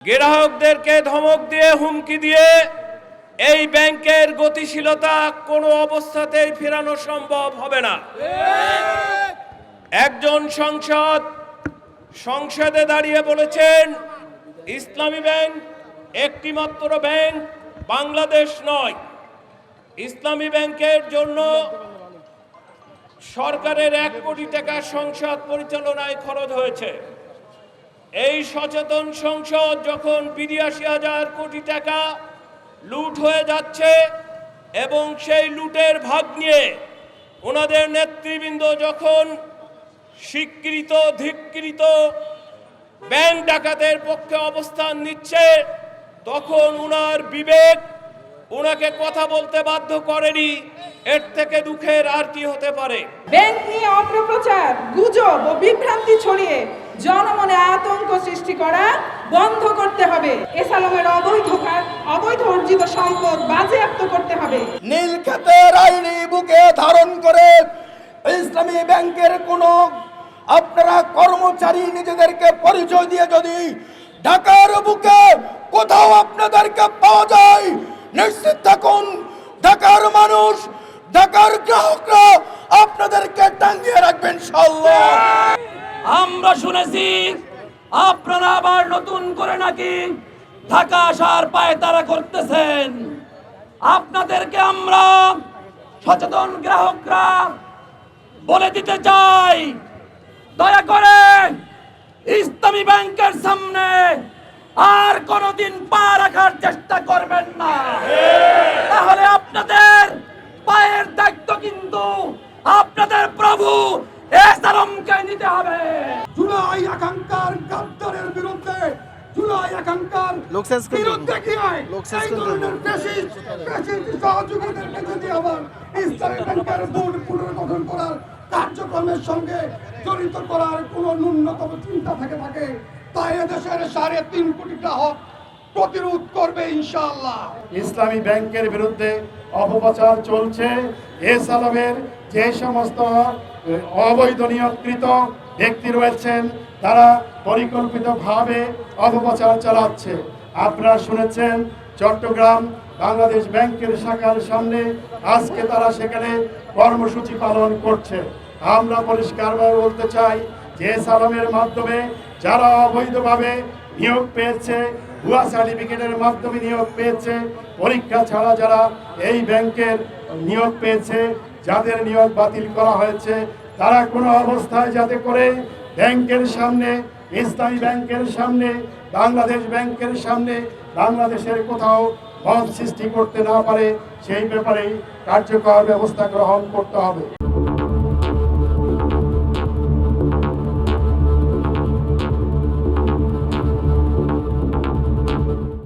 গ্রাহকদেরকে ধমক দিয়ে হুমকি দিয়ে এই ব্যাংকের গতিশীলতা কোনো অবস্থাতেই ফেরানো সম্ভব হবে না। একজন সংসদে দাঁড়িয়ে বলেছেন ইসলামী ব্যাংক একটি মাত্র ব্যাংক, বাংলাদেশ নয়। ইসলামী ব্যাংকের জন্য সরকারের 1 কোটি টাকা সংসদ পরিচালনায় খরচ হয়েছে। এই সচেতন সংসদ যখন 82,000 কোটি টাকা লুট হয়ে যাচ্ছে এবং সেই লুটের ভাগ নিয়ে ওনাদের নেতৃবৃন্দ যখন স্বীকৃত ধিক্কৃত ব্যাংক ডাকাতের পক্ষে অবস্থান নিচ্ছে, তখন ওনার বিবেক ওনাকে কথা বলতে বাধ্য করেনি। এর থেকে দুঃখের আর কি হতে পারে? ব্যাংক নিয়ে অপপ্রচার, গুজব ও বিভ্রান্তি ছড়িয়ে জনমনে আতঙ্ক সৃষ্টি করা বন্ধ করতে হবে। এসালমের অবৈধ অর্জিত সম্পদ বাজেয়াপ্ত করতে হবে। নীলক্ষেতের আইনি বুকে ধারণ করে ইসলামী ব্যাংকের কোন আপনারা কর্মচারী নিজেদেরকে পরিচয় দিয়ে যদি ঢাকার বুকে কোথাও আপনাদেরকে পাওয়া যায়, নিশ্চিত থাকুন ঢাকার মানুষ, ঢাকার গ্রাহকরা আপনাদেরকে টাঙিয়ে রাখবেন ইনশাআল্লাহ। আমরা শুনেছি আপনারা আবার নতুন করে নাকি ঢাকা আসার পায়তারা করতেছেন। আপনাদেরকে আমরা সচেতন গ্রাহকরা বলে দিতে চাই, দয়া করে ইসলামী ব্যাংকের সামনে আর কোনদিন পা রাখার চেষ্টা করবেন না। তাহলে আপনাদের পায়ের দায়িত্ব কিন্তু আপনাদের প্রভু এসালমকে নিতে হবে। জুলাই আকাঙ্ক্ষার গাদ্দারের বিরুদ্ধে, জুলাই আকাঙ্ক্ষার বিরুদ্ধে কি হয় এই ধরনের ফ্যাসিস্ট সহযোগীদেরকে যদি আবার ইসলামী ব্যাংকের বোর্ড পুনর্গঠন করার কার্যক্রমের সঙ্গে জড়িত করার কোন ন্যূনতম চিন্তা থাকে তাই এদেশের 3.5 কোটি গ্রাহক প্রতিরোধ করবে ইনশাআল্লাহ। ইসলামী ব্যাংকের বিরুদ্ধে অপপ্রচার চলছে। এসালমের যে সমস্ত অবৈধ নিয়োগকৃত ব্যক্তি রয়েছেন তারা পরিকল্পিতভাবে অপপ্রচার চালাচ্ছে। আপনারা শুনেছেন চট্টগ্রাম বাংলাদেশ ব্যাংকের শাখার সামনে আজকে তারা সেখানে কর্মসূচি পালন করছে। আমরা পরিষ্কারভাবে বলতে চাই যে এসালমের মাধ্যমে যারা অবৈধভাবে নিয়োগ পেয়েছে, ভুয়া সার্টিফিকেটের মাধ্যমে নিয়োগ পেয়েছে, পরীক্ষা ছাড়া যারা এই ব্যাংকের নিয়োগ পেয়েছে, যাদের নিয়োগ বাতিল করা হয়েছে, তারা কোনো অবস্থায় যাতে করে ব্যাংকের সামনে, ইসলামী ব্যাংকের সামনে, বাংলাদেশ ব্যাংকের সামনে বাংলাদেশের কোথাও মব সৃষ্টি করতে না পারে, সেই ব্যাপারেই কার্যকর ব্যবস্থা গ্রহণ করতে হবে।